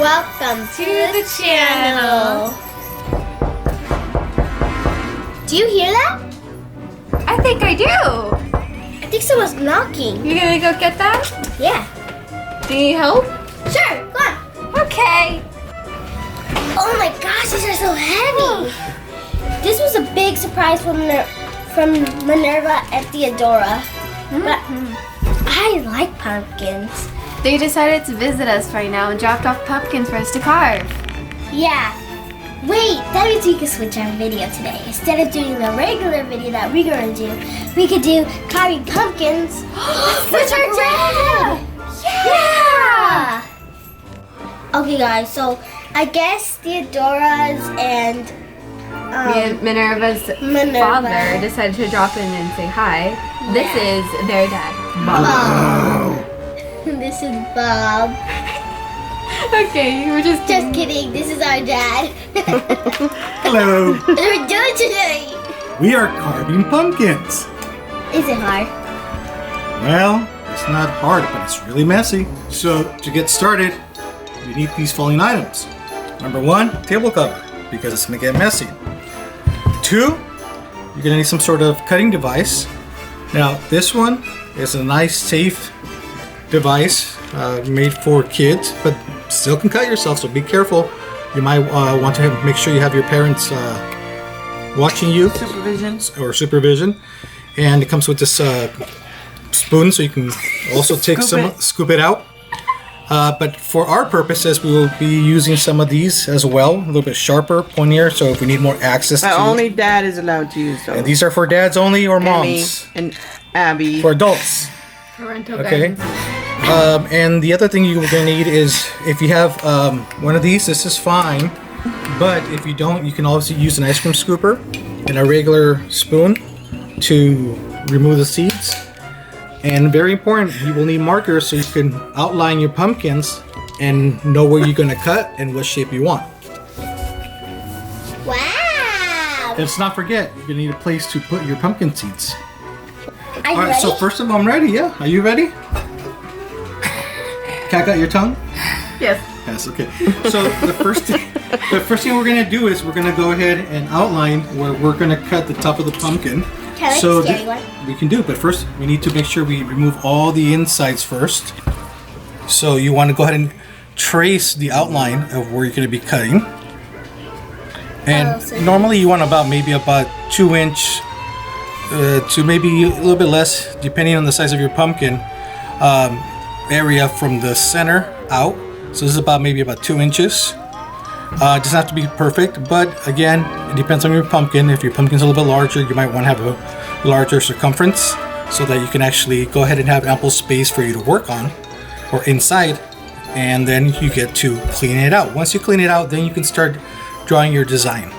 Welcome to the channel. Do you hear that? I think I do. I think someone's knocking. You gonna go get that? Yeah. Do you need help? Sure, go on. Okay. Oh my gosh, these are so heavy. This was a big surprise from Minerva and Theodora. But I like pumpkins. They decided to visit us right now and dropped off pumpkins for us to carve. Yeah. Wait, that means we can switch our video today. Instead of doing the regular video that we're gonna do, we could do carving pumpkins with our dad. Yeah. Okay, guys. So I guess Theodora's and Minerva's father decided to drop in and say hi. This is their dad, Bob. This is Bob. Okay, we're just kidding. This is our dad. Hello. What are we doing today? We are carving pumpkins. Is it hard? Well, it's not hard, but it's really messy. So to get started, you need these following items. Number 1, table cover, because it's gonna get messy. 2, you're gonna need some sort of cutting device. Now this one is a nice, safe device made for kids, but still can cut yourself, so be careful. You might want to make sure you have your parents watching you. Supervision. And it comes with this spoon, so you can also take scoop it out. But for our purposes, we will be using some of these as well, a little bit sharper, pointier, so if we need more access to. Only Dad is allowed to use those. And these are for dads only or moms. And Abby. For adults. Okay. And the other thing you're gonna need is, if you have one of these, this is fine. But if you don't, you can also use an ice cream scooper and a regular spoon to remove the seeds. And very important, you will need markers so you can outline your pumpkins and know where you're gonna cut and what shape you want. Wow. Let's not forget, you're gonna need a place to put your pumpkin seeds. Are you All right, ready? so first of all, I'm ready. Yeah, are you ready? Cat got your tongue? Yes. Yes. Okay. So the first thing we're gonna do is we're gonna go ahead and outline where we're gonna cut the top of the pumpkin. Can I So scary one? we can do, but first we need to make sure we remove all the insides first. So you want to go ahead and trace the outline of where you're gonna be cutting. And normally you want maybe about 2 inch to maybe a little bit less, depending on the size of your pumpkin, area from the center out. So this is maybe about 2 inches. It doesn't have to be perfect, but again, it depends on your pumpkin. If your pumpkin's a little bit larger, you might want to have a larger circumference so that you can actually go ahead and have ample space for you to work on or inside, and then you get to clean it out. Once you clean it out, then you can start drawing your design.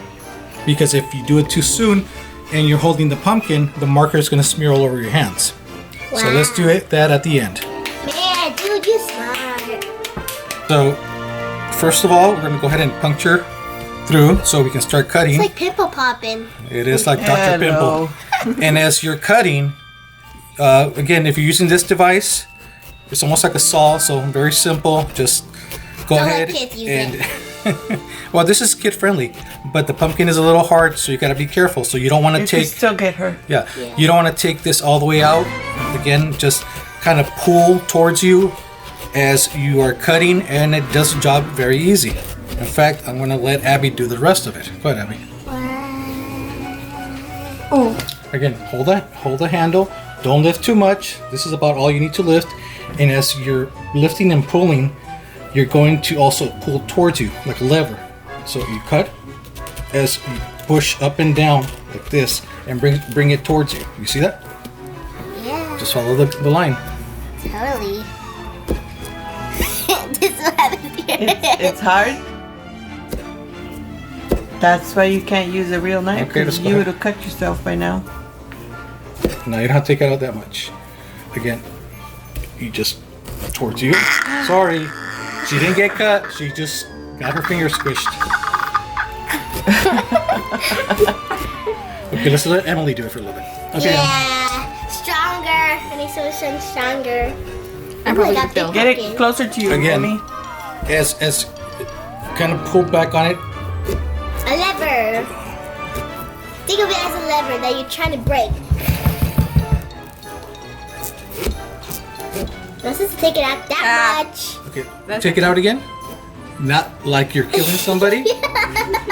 Because if you do it too soon and you're holding the pumpkin, the marker is going to smear all over your hands. Wow. So let's do that at the end. Man, dude, you're smart. So first of all, we're going to go ahead and puncture through so we can start cutting. It's like pimple popping. It is like Dr. Pimple. And as you're cutting, again, if you're using this device, it's almost like a saw, so very simple. Just go ahead and well, this is kid friendly, but the pumpkin is a little hard, so you got to be careful. So you don't want to take. Still get her. Yeah, you don't want to take this all the way out. Again, just kind of pull towards you as you are cutting, and it does the job very easy. In fact, I'm going to let Abby do the rest of it. Go ahead, Abby. Oh. Again, hold the handle. Don't lift too much. This is about all you need to lift. And as you're lifting and pulling, you're going to also pull towards you like a lever. So you cut as you push up and down like this and bring it towards you. You see that? Yeah. Just follow the line. Totally. This is what happens here. It's hard. That's why you can't use a real knife, Okay, because let's go you ahead. would have cut yourself by now. Now you don't have to take it out that much. Again, you just towards you. Sorry, she didn't get cut. She just got her finger squished. Okay, let's let Emily do it for a little bit. Okay. Yeah, stronger. I need someone stronger. I probably got feel. big Get it pumpkin. closer to you, Again, Emmy. as kind of pull back on it. A lever. Think of it as a lever that you're trying to break. Let's just take it out that much. Okay, take it out again. Not like you're killing somebody.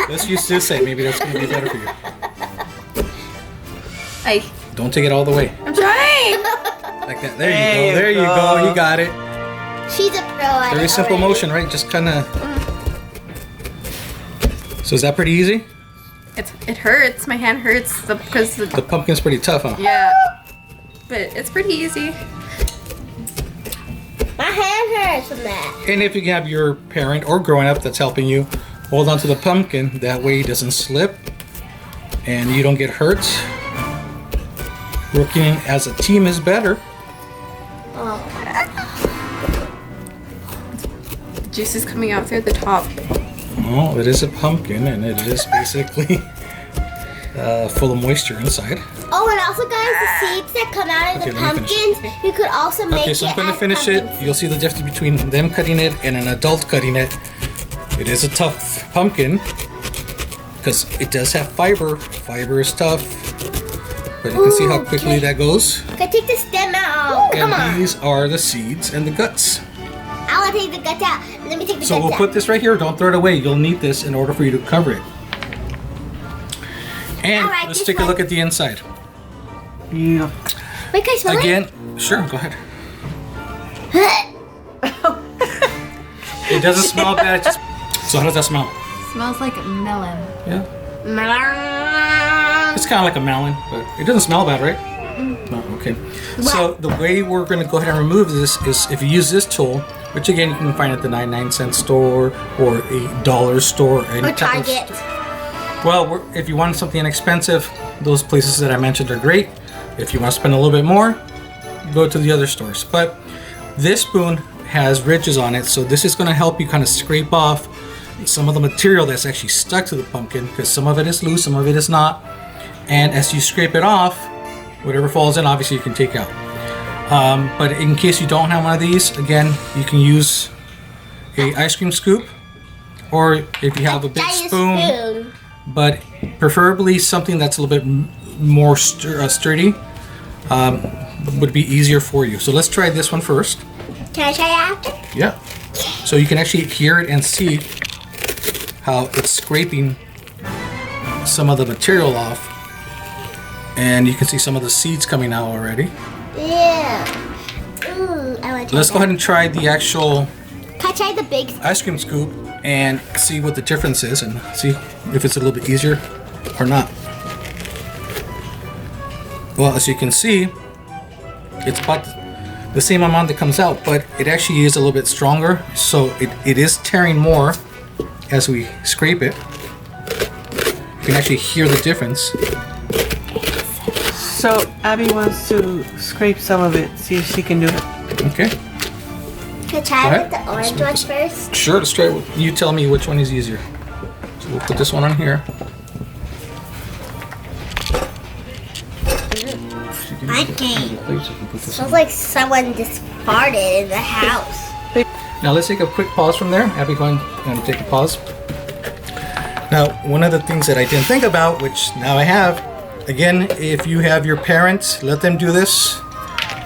Let's use this side. Maybe that's going to be better for you. Hey, Don't take it all the way. I'm trying. Like that. There you go. There you go. You got it. She's a pro at Very it simple already. motion, right? Just kind of. So is that pretty easy? It hurts. My hand hurts because The pumpkin's pretty tough, huh? yeah, but it's pretty easy. My hand hurts from that. And if you have your parent or growing up that's helping you, hold on to the pumpkin. That way it doesn't slip and you don't get hurt. Working as a team is better. The juice is coming out through the top. Well, it is a pumpkin and it is basically full of moisture inside. Oh, and also, guys, the seeds that come out of Okay, the let me pumpkins, you could also make Okay, it so I'm going to as finish pumpkin it. You'll see the difference between them cutting it and an adult cutting it. It is a tough pumpkin because it does have fiber. Fiber is tough. But you can see how quickly that goes. Okay, take the stem out. Come on. And these are the seeds and the guts. I want to take the guts out. Let me take the So guts we'll out. put this right here. Don't throw it away. You'll need this in order for you to cover it. And Alright, let's this take a one. look at the inside. Yeah. Wait, can I smell Again, sure, go ahead. It doesn't smell bad. So how does that smell? Smells like melon. Yeah. it? It's kind of like a melon, but it doesn't smell bad, right? No, okay. So the way we're going to go ahead and remove this is if you use this tool, which again you can find at the 99-cent store or a dollar store. Or Target. Well, if you want something inexpensive, those places that I mentioned are great. If you want to spend a little bit more, go to the other stores. But this spoon has ridges on it, so this is going to help you kind of scrape off some of the material that's actually stuck to the pumpkin, because some of it is loose, some of it is not. And as you scrape it off, whatever falls in, obviously you can take out. But in case you don't have one of these, again, you can use a ice cream scoop, or if you have a big Giant spoon, but preferably something that's a little bit more sturdy, would be easier for you. So let's try this one first. Can I try it after? Yeah. So you can actually hear it and see how it's scraping some of the material off. And you can see some of the seeds coming out already. Yeah. Ooh, I want to try Let's go ahead and try the actual Can I try the big? ice cream scoop and see what the difference is and see if it's a little bit easier or not. Well, as you can see, it's about the same amount that comes out, but it actually is a little bit stronger, so it is tearing more as we scrape it. You can actually hear the difference. So Abby wants to scrape some of it, see if she can do it. Okay, Can I try Go it ahead. with the orange one first? sure, let's try it. You tell me which one is easier. So we'll put this one on here. Okay. Put this Smells like someone just farted in the house. Now let's take a quick pause from there. Abby, go ahead and take a pause. Now, one of the things that I didn't think about, which now I have, again, if you have your parents, let them do this.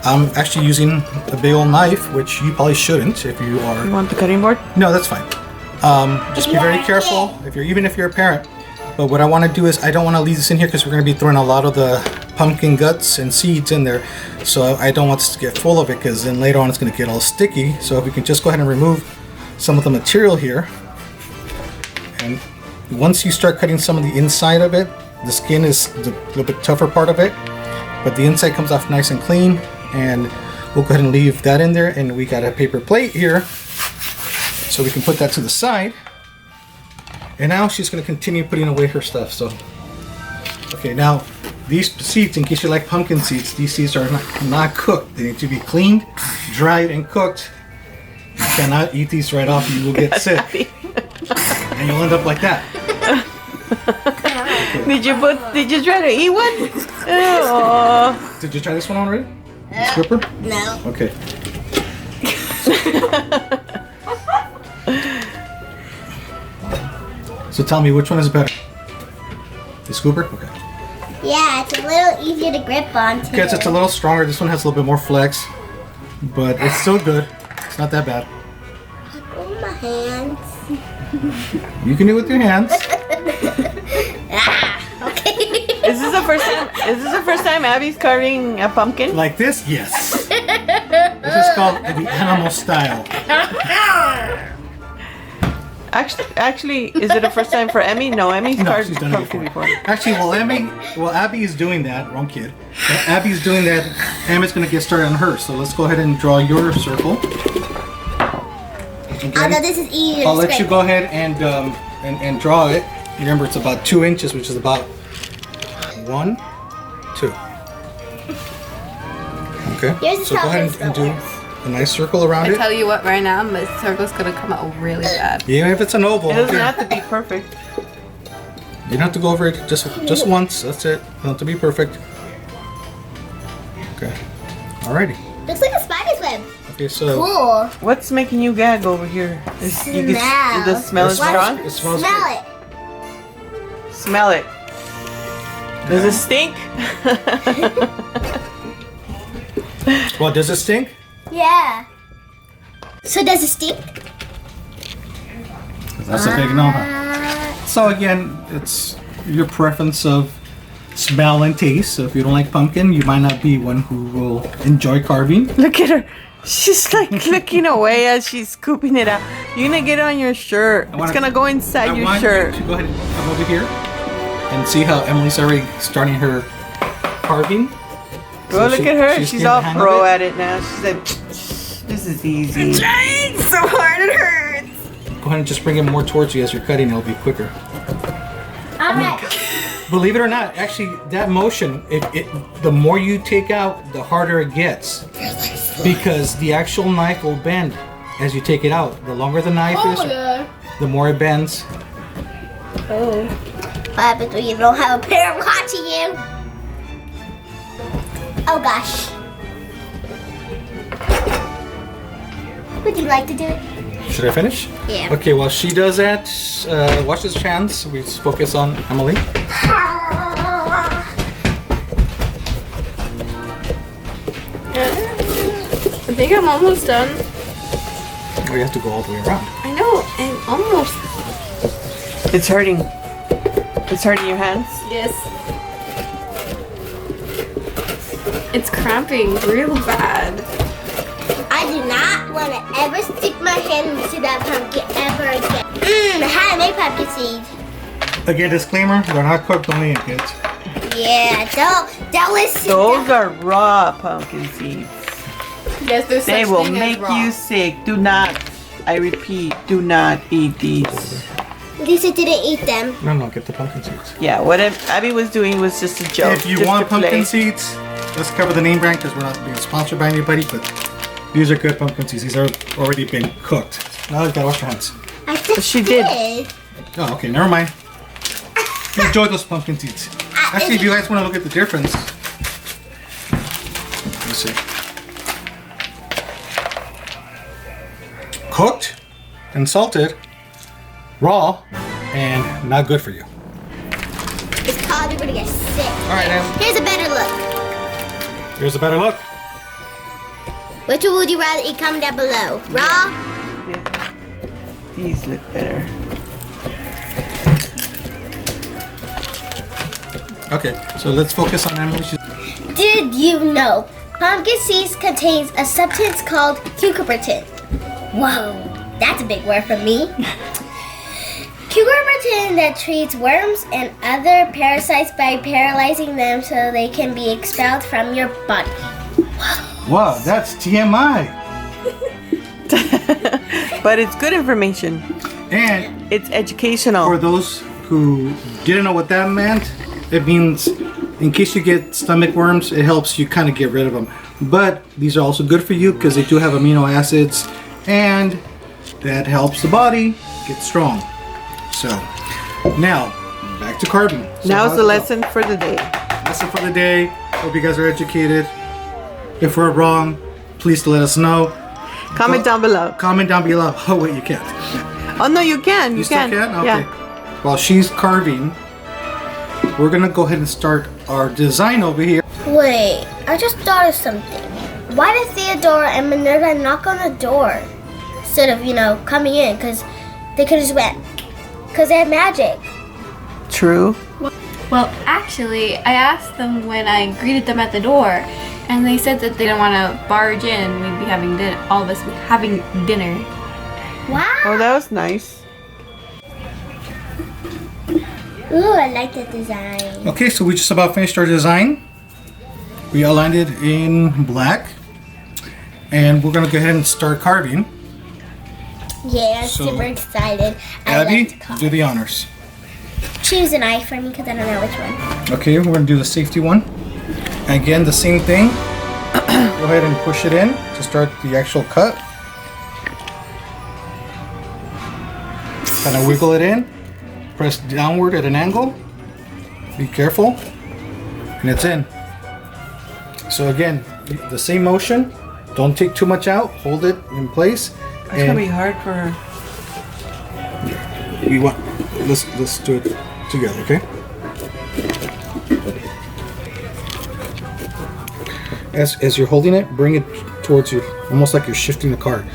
I'm actually using a big old knife, which you probably shouldn't if you are. You want the cutting board? No, that's fine. Just be very careful even if you're a parent. But what I want to do is I don't want to leave this in here because we're going to be throwing a lot of the pumpkin guts and seeds in there. So I don't want this to get full of it because then later on it's going to get all sticky. So if we can just go ahead and remove some of the material here. And once you start cutting some of the inside of it, the skin is the little bit tougher part of it. But the inside comes off nice and clean. And we'll go ahead and leave that in there. And we got a paper plate here. So we can put that to the side. And now she's going to continue putting away her stuff. So, okay, now these seeds, in case you like pumpkin seeds, these seeds are not cooked. They need to be cleaned, dried, and cooked. You cannot eat these right off. You will get sick, and you'll end up like that. Did you try to eat one? Oh. Did you try this one already? The squipper? No. Okay. So tell me, which one is better? The scooper? Okay. Yeah, it's a little easier to grip onto. Because it's a little stronger. This one has a little bit more flex. But it's still good. It's not that bad. Oh, my hands. You can do it with your hands. Okay. Is this the first time? Is this the first time Abby's carving a pumpkin? Like this? Yes. This is called the animal style. Actually, is it the first time for Emmy? No, Emmy's No, carved she's done it pumpkin before. before. Actually, while Abby is doing that, wrong kid. While Abby's doing that, Emma's going to get started on hers. So let's go ahead and draw your circle. Okay. Although this is easier I'll to let you scrape. go ahead and draw it. Remember, it's about 2 inches, which is about 1, 2. Okay. Yours is So go how ahead this and do works. a nice circle around I it. tell you what, right now, my circle's gonna come out really bad. Even if it's an oval, It doesn't okay. have to be perfect. You don't have to go over it just once. That's it. You don't have to be perfect. Okay. Alrighty. Looks like a spider's web. Okay, so Cool. What's making you gag over here? The smell is It strong? It smells Smell good. it. Smell it. Does it stink? Well, does it stink? Yeah. So does it stink? That's a big no. Huh? So again, it's your preference of smell and taste. So if you don't like pumpkin, you might not be one who will enjoy carving. Look at her. She's like looking away as she's scooping it out. You're gonna get on your shirt. It's gonna go inside your shirt. You to go ahead and come over here and see how Emily's already starting her carving. Go look at her. She's getting all the hang of pro it. at it now. She's like, this is easy. Trying so hard, it hurts. Go ahead and just bring it more towards you as you're cutting. It'll be quicker. Alright. Believe it or not, actually, that motion, the more you take out, the harder it gets. Because the actual knife will bend as you take it out. The longer the knife is, the more it bends. Oh. What happens when you don't have a parent watching you? Oh gosh. Would you like to do it? Should I finish? Yeah. Okay, while she does that, wash his hands. We just focus on Emily. I think I'm almost done. We have to go all the way around. I know, I'm almost. It's hurting. It's hurting your hands. Yes. It's cramping real bad. I do not want to ever stick my hand into that pumpkin ever again. How to make pumpkin seeds. Again, disclaimer, they're not cooked, only in kids. Yeah, don't listen. Those are raw pumpkin seeds. Yes, there's They such will thing as make raw. you sick. Do not, I repeat, do not eat these. Lisa didn't eat them. No, get the pumpkin seeds. Yeah, what Abby was doing was just a joke. If you just want to play. pumpkin seeds, let's cover the name brand because we're not being sponsored by anybody, but these are good pumpkin seeds. These are already been cooked. Now you gotta wash your hands. I just She did. Oh, okay, never mind. Enjoy those pumpkin seeds. Actually, if you guys want to look at the difference, let me see. Cooked and salted, raw, and not good for you. It's called you're gonna get sick. Alright, Em. Here's a better look. Here's a better look. Which one would you rather eat? Comment down below. Raw? These look better. Okay, so let's focus on Emily. Did you know pumpkin seeds contains a substance called cucumbertin? Whoa, that's a big word for me. Cucumbertin that treats worms and other parasites by paralyzing them so they can be expelled from your body. Wow, that's TMI. But it's good information. And It's educational. for those who didn't know what that meant, it means in case you get stomach worms, it helps you kind of get rid of them. But these are also good for you because they do have amino acids and that helps the body get strong. So now back to carving. So Now's how'd the it go? lesson for the day. Lesson for the day. Hope you guys are educated. If we're wrong, please let us know. Comment down below. Comment down below. Oh wait, you can't. Oh no, you can. You You still can. can? Okay. Yeah. while she's carving, we're gonna go ahead and start our design over here. Wait, I just thought of something. Why did Theodora and Minerva knock on the door instead of, coming in? Because they could have just went. Because they have magic. True. Well, actually, I asked them when I greeted them at the door, and they said that they didn't want to barge in. We'd be having dinner. All of us be having dinner. Wow. Oh, that was nice. Ooh, I like the design. Okay, so we just about finished our design. We outlined it in black. And we're gonna go ahead and start carving. Yeah, I'm So, super excited. I Abby, like to carve. do the honors. Choose a knife for me because I don't know which one. Okay, we're gonna do the safety one. Again, the same thing. Go ahead and push it in to start the actual cut. Kind of wiggle it in. Press downward at an angle. Be careful. And it's in. So again, the same motion. Don't take too much out. Hold it in place. It's gonna be hard for her. Let's do it together, okay? As you're holding it, bring it towards you, almost like you're shifting the card.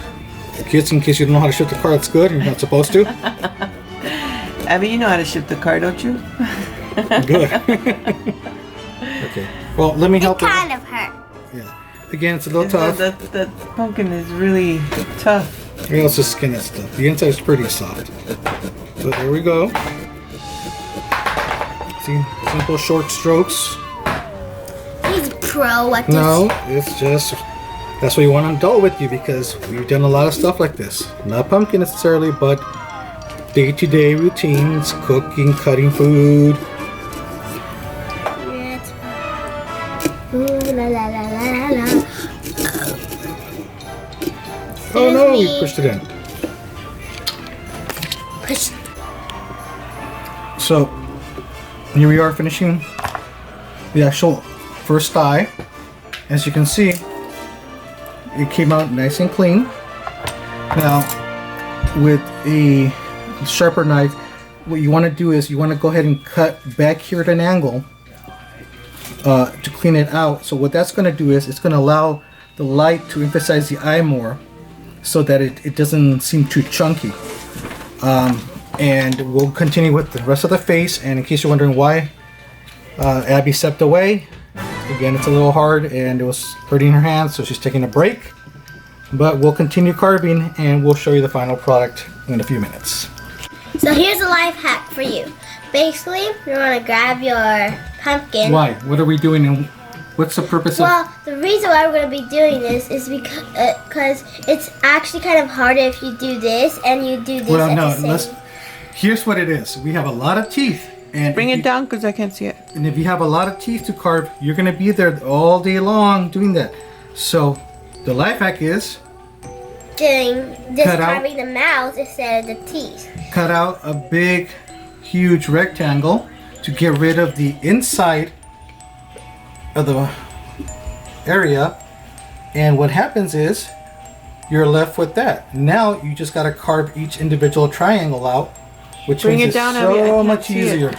Kids, in case you don't know how to shift the card, that's good. You're not supposed to. Abby, you know how to shift the car, don't you? Good. Okay. Well, let me help It you. kind of hurt. Yeah. Again, it's a little tough. That pumpkin is really tough. Maybe let's just skin that stuff. The inside is pretty soft. So there we go. See, simple short strokes. He's a pro at this. No, it's just, that's why you want an adult with you, because we've done a lot of stuff like this. Not pumpkin necessarily, but day-to-day routines, cooking, cutting food. Yes. Ooh, la la la la la. Oh no, we me. pushed it in. Push. So, here we are finishing the actual first thigh. As you can see, it came out nice and clean. Now, with a sharper knife, what you want to do is you want to go ahead and cut back here at an angle to clean it out. So what that's going to do is it's going to allow the light to emphasize the eye more, so that it doesn't seem too chunky. And we'll continue with the rest of the face. And in case you're wondering why Abby stepped away, again, it's a little hard and it was hurting her hands, so she's taking a break. But we'll continue carving and we'll show you the final product in a few minutes. So here's a life hack for you. Basically, you want to grab your pumpkin. Why? What are we doing and what's the purpose of... Well, the reason why we're going to be doing this is because it's actually kind of harder if you do this and you do this Well, at no, the same. here's what it is. We have a lot of teeth. And Bring if it you- down because I can't see it. And if you have a lot of teeth to carve, you're going to be there all day long doing that. So the life hack is Doing this, Cut out. carving the mouth instead of the teeth. cut out a big, huge rectangle to get rid of the inside of the area. And what happens is you're left with that. Now you just got to carve each individual triangle out, which Bring makes it down, it Abby. I so can't much see it. easier.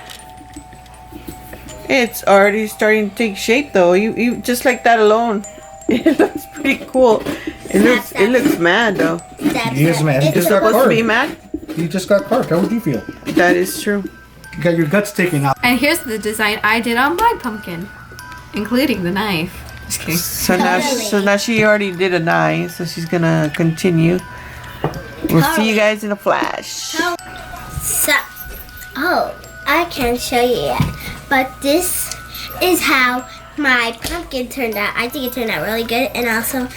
It's already starting to take shape though. You just like that alone. It looks pretty cool. It looks mad though. That's He is mad. He It's just got supposed Supposed to be carved. mad? You just got carved. How would you feel? That is true. You got your guts taken out. And here's the design I did on my pumpkin, including the knife. Just kidding. So now she already did a knife, so she's gonna continue. We'll see you guys in a flash. So, I can't show you yet, but this is how my pumpkin turned out. I think it turned out really good, and also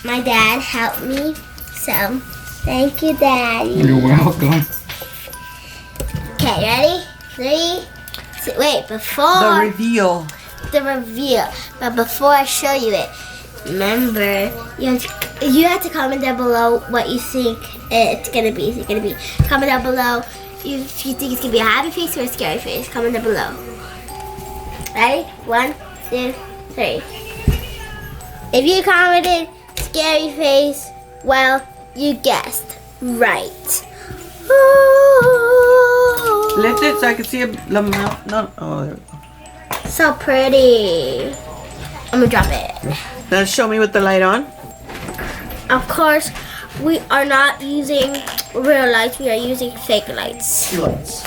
my dad helped me, so thank you, Daddy. You're welcome. Okay, ready? 3, 2, wait, before The reveal. the reveal, but before I show you it, remember, you have to comment down below what you think it's gonna be. Is it gonna be? Comment down below if you think it's gonna be a happy face or a scary face. Comment down below. Ready? 1, 2, 3. If you commented scary face, well, you guessed right. Ooh. Lift it so I can see the mouth. No. Oh, there we go. So pretty. I'm gonna drop it. Now show me with the light on. Of course, we are not using real lights. We are using fake lights. Tea lights.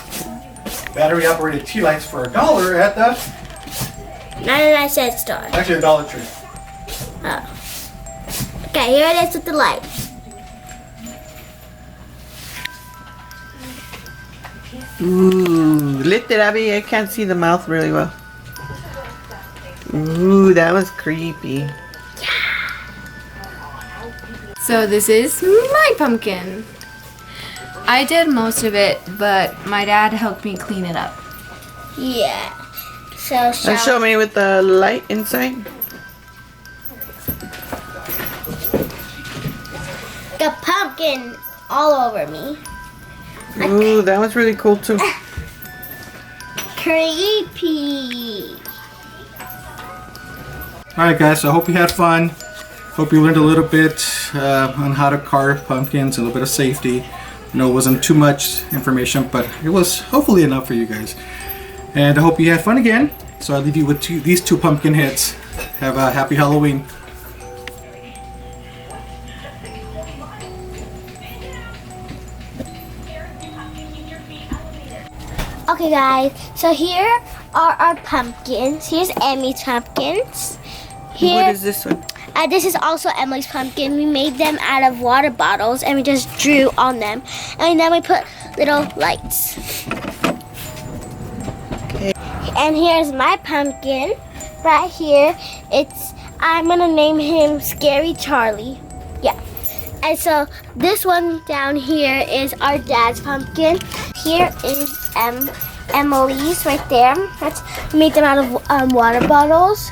Battery operated tea lights for $1 at the 99-cent store. actually Dollar Tree. Oh. Okay, here it is with the light. Ooh, lift it, Abby. I can't see the mouth really well. Ooh, that was creepy. So this is my pumpkin. I did most of it, but my dad helped me clean it up. Yeah. So Now show me with the light inside. the pumpkin all over me. Ooh, that was really cool too. Creepy. Alright guys, so I hope you had fun. Hope you learned a little bit on how to carve pumpkins, a little bit of safety. I know it wasn't too much information, but it was hopefully enough for you guys. And I hope you had fun again. So I'll leave you with these two pumpkin heads. Have a happy Halloween. Okay guys, so here are our pumpkins. Here's Emmy's pumpkins. Here, What is this one? this is also Emily's pumpkin. We made them out of water bottles and we just drew on them. And then we put little lights. Okay. And here's my pumpkin right here. I'm gonna name him Scary Charlie. Yeah. And so this one down here is our dad's pumpkin. Here is Emily's right there. We made them out of water bottles.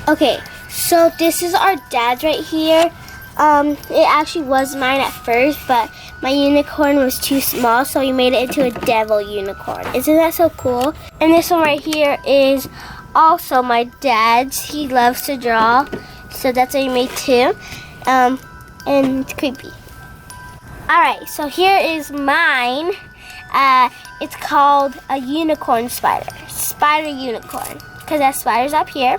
Okay, so this is our dad's right here. It actually was mine at first, but my unicorn was too small, so we made it into a devil unicorn. Isn't that so cool? And this one right here is also my dad's. He loves to draw, so that's what we made too. And it's creepy. Alright, so here is mine. It's called a unicorn spider. Spider unicorn. Because that spider's up here.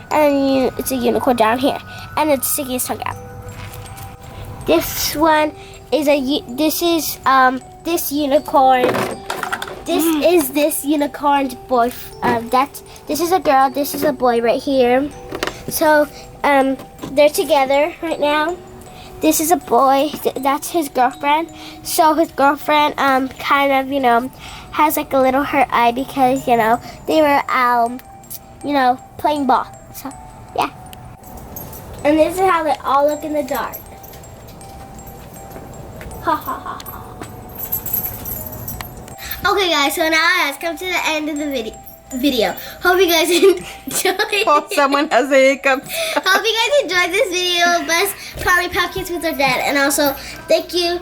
And it's a unicorn down here. And it's sticking his tongue out. This one is this unicorn. This is this unicorn's boy. This is a girl, this is a boy right here. So they're together right now. This is a boy, that's his girlfriend. So his girlfriend kind of, has like a little hurt eye because, they were playing ball. So yeah. And this is how they all look in the dark. Ha ha ha ha. Okay guys, so now let's come to the end of the video. Hope you guys enjoyed. Oh, someone has a hiccup. Hope you guys enjoyed this video. Best Carly Pumpkins with our dad. And also, thank you.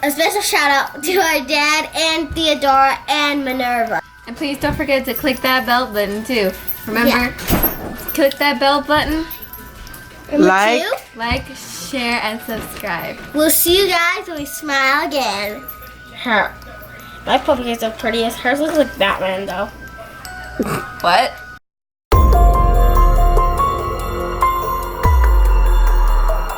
A special shout out to our dad and Theodora and Minerva. And please don't forget to click that bell button too. Remember, click that bell button, Like. like, share, and subscribe. We'll see you guys when we smile again. My pumpkins are pretty. Hers looks like Batman though. What?